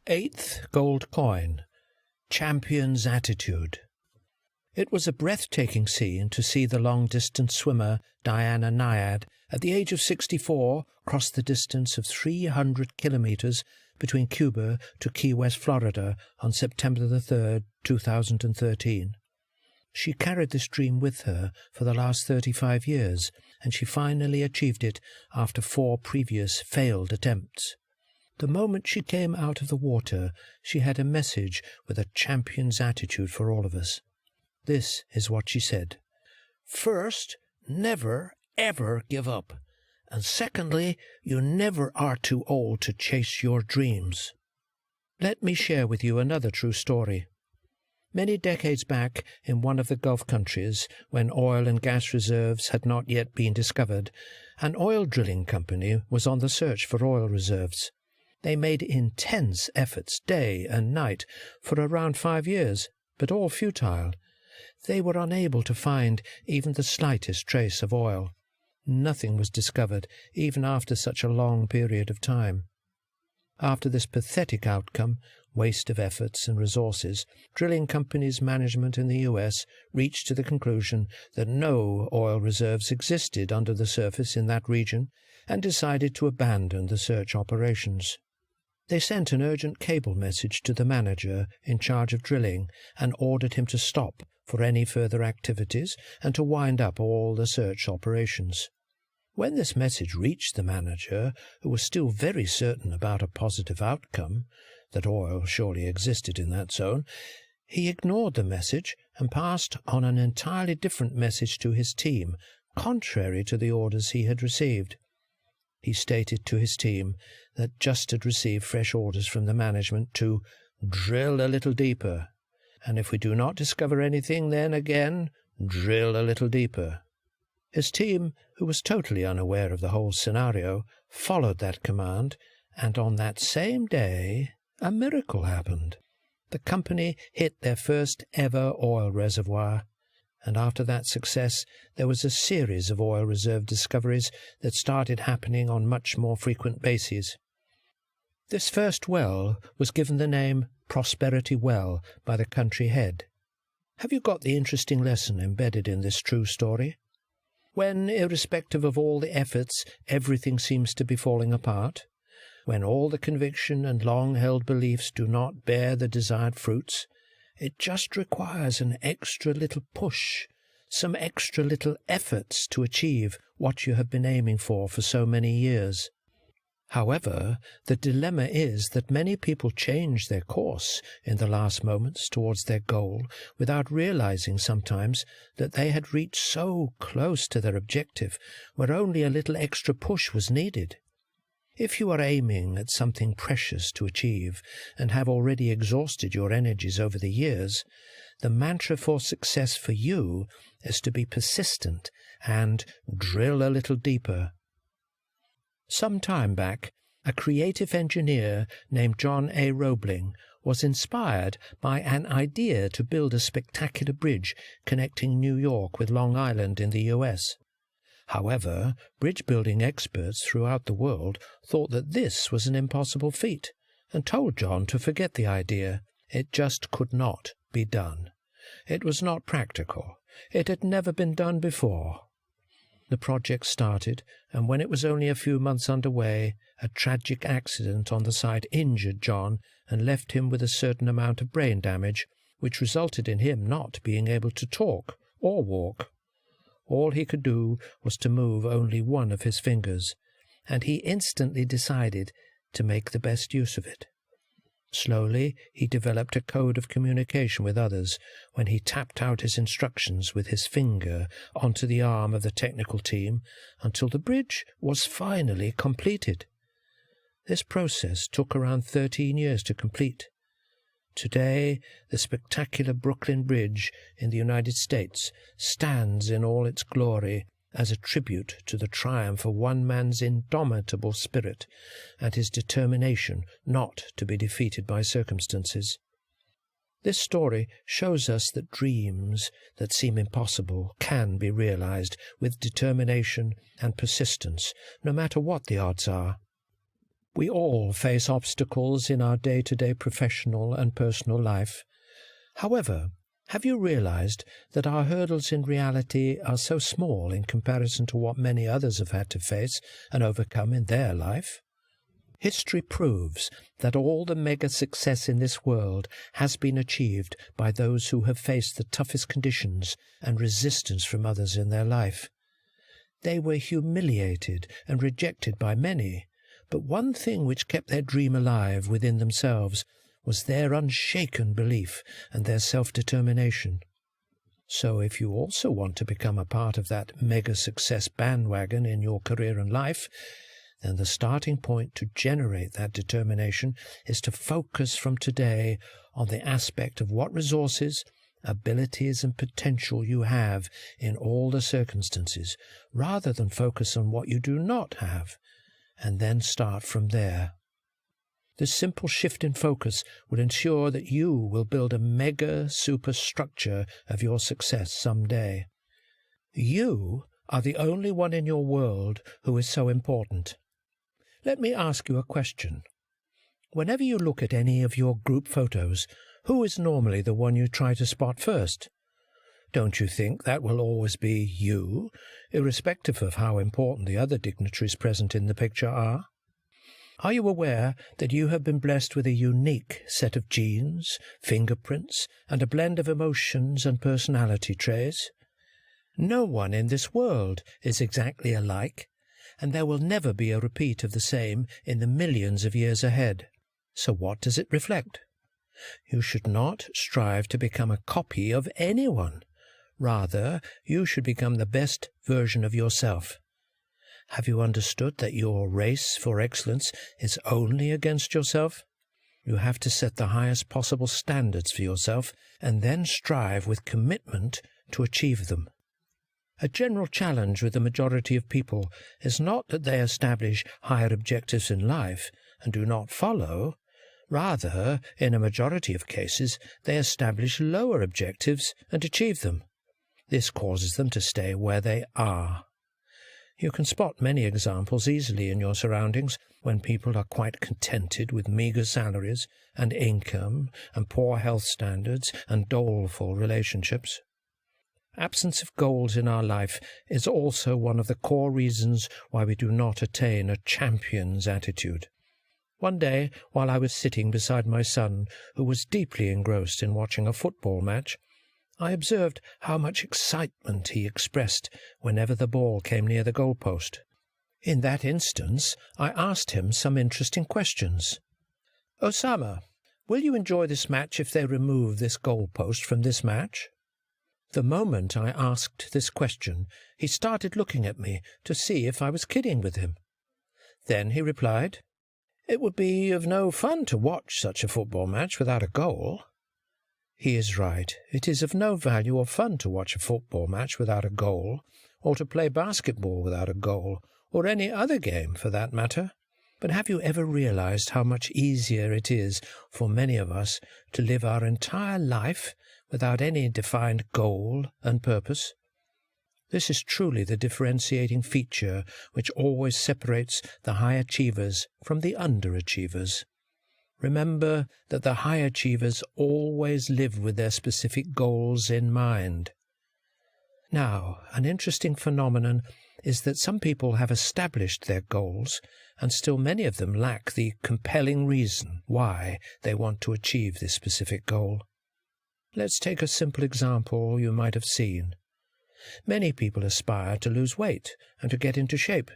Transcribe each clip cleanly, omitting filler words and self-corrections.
Eighth gold coin. Champion's attitude. It was a breathtaking scene to see the long-distance swimmer Diana Nyad, at the age of 64, cross the distance of 300 kilometres between Cuba to Key West, Florida, on September the 3rd, 2013. She carried this dream with her for the last 35 years, and she finally achieved it after 4 previous failed attempts. The moment she came out of the water, she had a message with a champion's attitude for all of us. This is what she said. First, never, ever give up. And secondly, you never are too old to chase your dreams. Let me share with you another true story. Many decades back, in one of the Gulf countries, when oil and gas reserves had not yet been discovered, an oil drilling company was on the search for oil reserves. They made intense efforts day and night for around 5 years, but all futile. They were unable to find even the slightest trace of oil. Nothing was discovered, even after such a long period of time. After this pathetic outcome, waste of efforts and resources, drilling companies' management in the US reached to the conclusion that no oil reserves existed under the surface in that region and decided to abandon the search operations. They sent an urgent cable message to the manager in charge of drilling and ordered him to stop for any further activities and to wind up all the search operations. When this message reached the manager, who was still very certain about a positive outcome, that oil surely existed in that zone, he ignored the message and passed on an entirely different message to his team, contrary to the orders he had received. He stated to his team that just had received fresh orders from the management to drill a little deeper, and if we do not discover anything, then again drill a little deeper. His team, who was totally unaware of the whole scenario, followed that command, and on that same day a miracle happened. The company hit their first ever oil reservoir, and after that success there was a series of oil reserve discoveries that started happening on much more frequent bases. This first well was given the name Prosperity Well by the country head. Have you got the interesting lesson embedded in this true story? When, irrespective of all the efforts, everything seems to be falling apart, when all the conviction and long-held beliefs do not bear the desired fruits, it just requires an extra little push, some extra little efforts to achieve what you have been aiming for so many years. However, the dilemma is that many people change their course in the last moments towards their goal without realizing sometimes that they had reached so close to their objective where only a little extra push was needed. If you are aiming at something precious to achieve and have already exhausted your energies over the years, the mantra for success for you is to be persistent and drill a little deeper. Some time back, a creative engineer named John A. Roebling was inspired by an idea to build a spectacular bridge connecting New York with Long Island in the US. However, bridge-building experts throughout the world thought that this was an impossible feat and told John to forget the idea. It just could not be done. It was not practical. It had never been done before. The project started, and when it was only a few months underway, a tragic accident on the site injured John and left him with a certain amount of brain damage, which resulted in him not being able to talk or walk. All he could do was to move only one of his fingers, and he instantly decided to make the best use of it. Slowly, he developed a code of communication with others when he tapped out his instructions with his finger onto the arm of the technical team until the bridge was finally completed. This process took around 13 years to complete. Today, the spectacular Brooklyn Bridge in the United States stands in all its glory as a tribute to the triumph of one man's indomitable spirit and his determination not to be defeated by circumstances. This story shows us that dreams that seem impossible can be realized with determination and persistence, no matter what the odds are. We all face obstacles in our day-to-day professional and personal life. However, have you realized that our hurdles in reality are so small in comparison to what many others have had to face and overcome in their life? History proves that all the mega success in this world has been achieved by those who have faced the toughest conditions and resistance from others in their life. They were humiliated and rejected by many, but one thing which kept their dream alive within themselves was their unshaken belief and their self-determination. So if you also want to become a part of that mega success bandwagon in your career and life, then the starting point to generate that determination is to focus from today on the aspect of what resources, abilities and potential you have in all the circumstances, rather than focus on what you do not have, and then start from there. This simple shift in focus will ensure that you will build a mega superstructure of your success someday. You are the only one in your world who is so important. Let me ask you a question. Whenever you look at any of your group photos, who is normally the one you try to spot first? Don't you think that will always be you, irrespective of how important the other dignitaries present in the picture are? Are you aware that you have been blessed with a unique set of genes, fingerprints, and a blend of emotions and personality traits? No one in this world is exactly alike, and there will never be a repeat of the same in the millions of years ahead. So what does it reflect? You should not strive to become a copy of anyone. Rather, you should become the best version of yourself. Have you understood that your race for excellence is only against yourself? You have to set the highest possible standards for yourself and then strive with commitment to achieve them. A general challenge with the majority of people is not that they establish higher objectives in life and do not follow. Rather, in a majority of cases, they establish lower objectives and achieve them. This causes them to stay where they are. You can spot many examples easily in your surroundings when people are quite contented with meagre salaries and income and poor health standards and doleful relationships. Absence of goals in our life is also one of the core reasons why we do not attain a champion's attitude. One day, while I was sitting beside my son, who was deeply engrossed in watching a football match, I observed how much excitement he expressed whenever the ball came near the goalpost. In that instance, I asked him some interesting questions. "Osama, will you enjoy this match if they remove this goalpost from this match?" The moment I asked this question, he started looking at me to see if I was kidding with him. Then he replied, "It would be of no fun to watch such a football match without a goal." He is right. It is of no value or fun to watch a football match without a goal, or to play basketball without a goal, or any other game for that matter. But have you ever realized how much easier it is for many of us to live our entire life without any defined goal and purpose? This is truly the differentiating feature which always separates the high achievers from the underachievers. Remember that the high achievers always live with their specific goals in mind. Now, an interesting phenomenon is that some people have established their goals, and still many of them lack the compelling reason why they want to achieve this specific goal. Let's take a simple example you might have seen. Many people aspire to lose weight and to get into shape.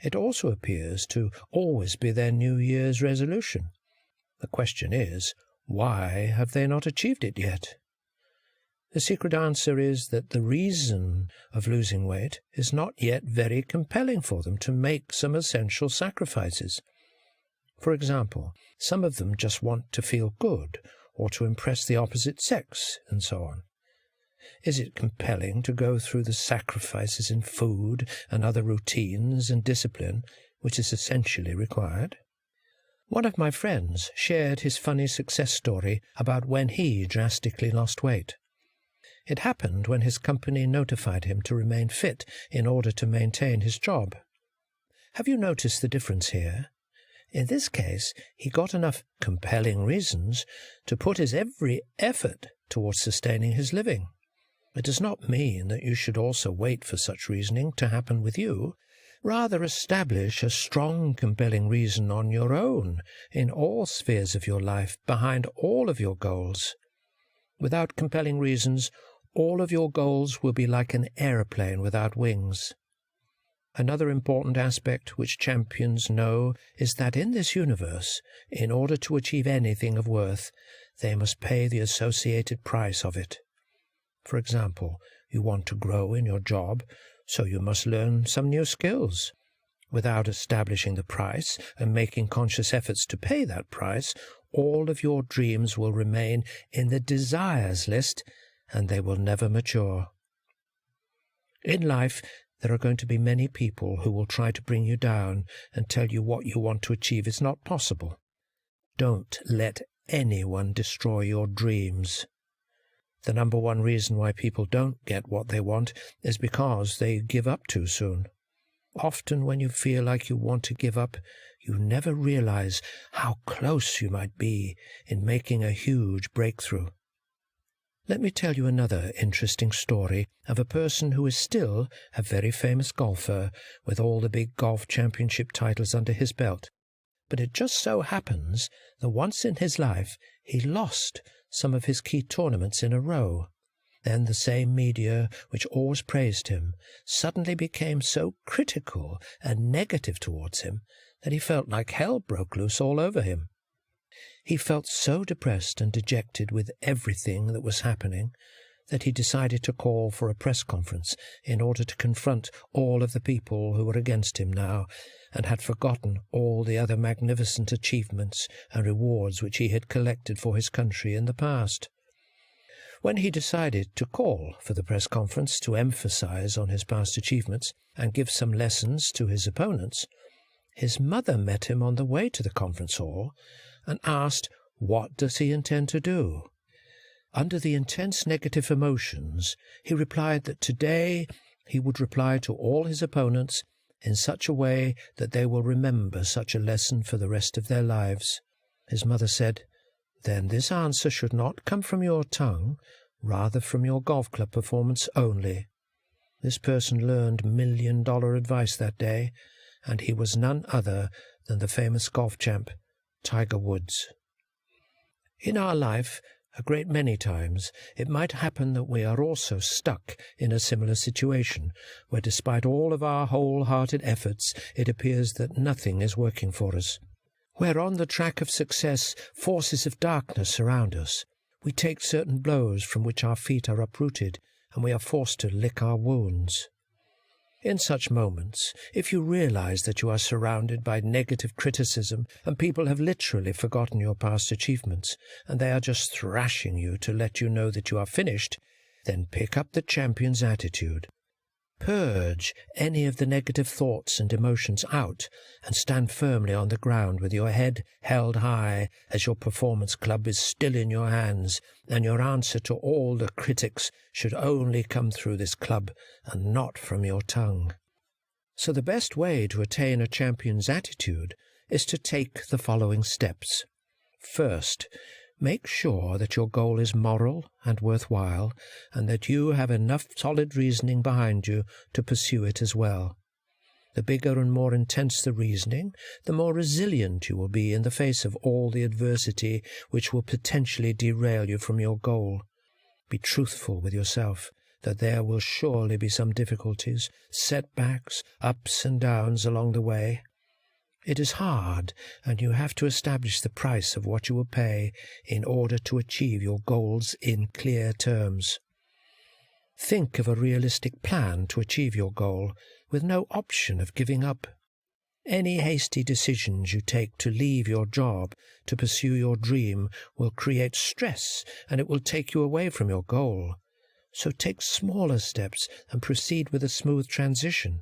It also appears to always be their New Year's resolution. The question is, why have they not achieved it yet? The secret answer is that the reason of losing weight is not yet very compelling for them to make some essential sacrifices. For example, some of them just want to feel good, or to impress the opposite sex, and so on. Is it compelling to go through the sacrifices in food and other routines and discipline which is essentially required? One of my friends shared his funny success story about when he drastically lost weight. It happened when his company notified him to remain fit in order to maintain his job. Have you noticed the difference here? In this case, he got enough compelling reasons to put his every effort towards sustaining his living. It does not mean that you should also wait for such reasoning to happen with you. Rather, establish a strong, compelling reason on your own in all spheres of your life behind all of your goals. Without compelling reasons, all of your goals will be like an aeroplane without wings. Another important aspect which champions know is that in this universe, in order to achieve anything of worth, they must pay the associated price of it. For example, you want to grow in your job, so you must learn some new skills. Without establishing the price and making conscious efforts to pay that price, all of your dreams will remain in the desires list, and they will never mature. In life, there are going to be many people who will try to bring you down and tell you what you want to achieve is not possible. Don't let anyone destroy your dreams. The number one reason why people don't get what they want is because they give up too soon. Often when you feel like you want to give up, you never realize how close you might be in making a huge breakthrough. Let me tell you another interesting story of a person who is still a very famous golfer with all the big golf championship titles under his belt. But it just so happens that once in his life he lost some of his key tournaments in a row. Then the same media which always praised him suddenly became so critical and negative towards him that he felt like hell broke loose all over him. He felt so depressed and dejected with everything that was happening that he decided to call for a press conference in order to confront all of the people who were against him now and had forgotten all the other magnificent achievements and rewards which he had collected for his country in the past. When he decided to call for the press conference to emphasize on his past achievements and give some lessons to his opponents, his mother met him on the way to the conference hall and asked, what does he intend to do? Under the intense negative emotions, he replied that today he would reply to all his opponents in such a way that they will remember such a lesson for the rest of their lives. His mother said, then this answer should not come from your tongue, rather from your golf club performance only. This person learned million-dollar advice that day, and he was none other than the famous golf champ, Tiger Woods. In our life, a great many times, it might happen that we are also stuck in a similar situation, where despite all of our wholehearted efforts, it appears that nothing is working for us. Where on the track of success, forces of darkness surround us. We take certain blows from which our feet are uprooted, and we are forced to lick our wounds. In such moments, if you realize that you are surrounded by negative criticism and people have literally forgotten your past achievements, and they are just thrashing you to let you know that you are finished, then pick up the champion's attitude. Purge any of the negative thoughts and emotions out and stand firmly on the ground with your head held high as your performance club is still in your hands, and your answer to all the critics should only come through this club and not from your tongue. So the best way to attain a champion's attitude is to take the following steps. First, make sure that your goal is moral and worthwhile, and that you have enough solid reasoning behind you to pursue it as well. The bigger and more intense the reasoning, the more resilient you will be in the face of all the adversity which will potentially derail you from your goal. Be truthful with yourself that there will surely be some difficulties, setbacks, ups and downs along the way. It is hard, and you have to establish the price of what you will pay in order to achieve your goals in clear terms. Think of a realistic plan to achieve your goal, with no option of giving up. Any hasty decisions you take to leave your job to pursue your dream will create stress, and it will take you away from your goal. So take smaller steps and proceed with a smooth transition.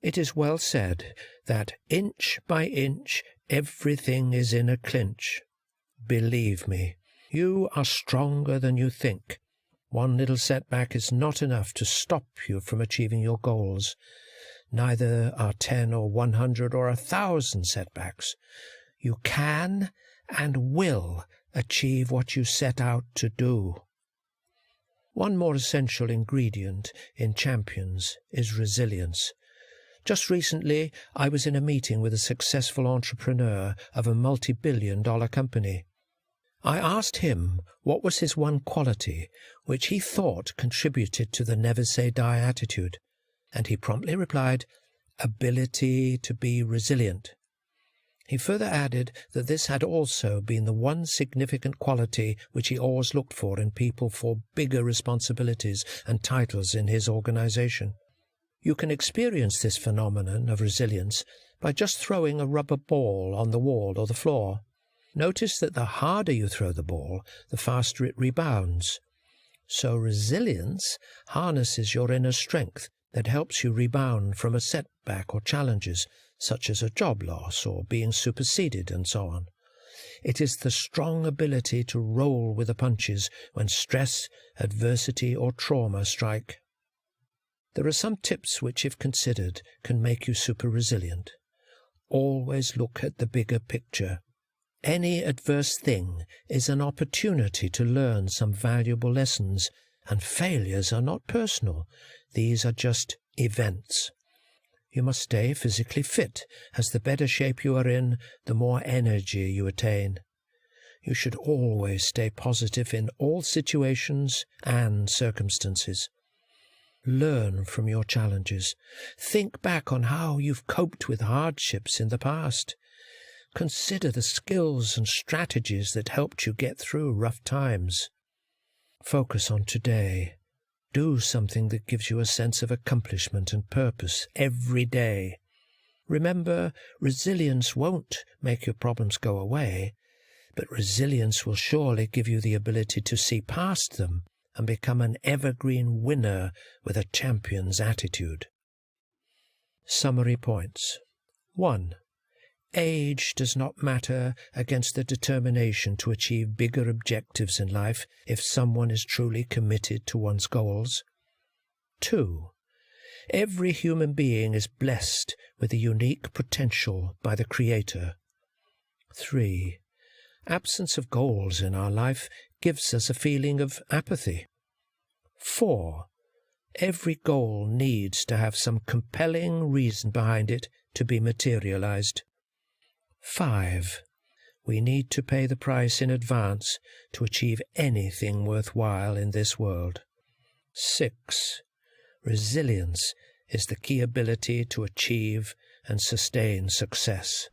It is well said that inch by inch everything is in a clinch. Believe me, you are stronger than you think. One little setback is not enough to stop you from achieving your goals. Neither are 10 or 100 or 1,000 setbacks. You can and will achieve what you set out to do. One more essential ingredient in champions is resilience. Just recently, I was in a meeting with a successful entrepreneur of a multi-billion-dollar company. I asked him what was his one quality which he thought contributed to the never-say-die attitude, and he promptly replied, "Ability to be resilient." He further added that this had also been the one significant quality which he always looked for in people for bigger responsibilities and titles in his organization. You can experience this phenomenon of resilience by just throwing a rubber ball on the wall or the floor. Notice that the harder you throw the ball, the faster it rebounds. So resilience harnesses your inner strength that helps you rebound from a setback or challenges, such as a job loss or being superseded and so on. It is the strong ability to roll with the punches when stress, adversity or trauma strike. There are some tips which, if considered, can make you super resilient. Always look at the bigger picture. Any adverse thing is an opportunity to learn some valuable lessons, and failures are not personal. These are just events. You must stay physically fit, as the better shape you are in, the more energy you attain. You should always stay positive in all situations and circumstances. Learn from your challenges. Think back on how you've coped with hardships in the past. Consider the skills and strategies that helped you get through rough times. Focus on today. Do something that gives you a sense of accomplishment and purpose every day. Remember, resilience won't make your problems go away, but resilience will surely give you the ability to see past them and become an evergreen winner with a champion's attitude. Summary points. 1. Age does not matter against the determination to achieve bigger objectives in life if someone is truly committed to one's goals. 2. Every human being is blessed with a unique potential by the Creator. 3. Absence of goals in our life gives us a feeling of apathy. 4. Every goal needs to have some compelling reason behind it to be materialized. 5. We need to pay the price in advance to achieve anything worthwhile in this world. 6. Resilience is the key ability to achieve and sustain success.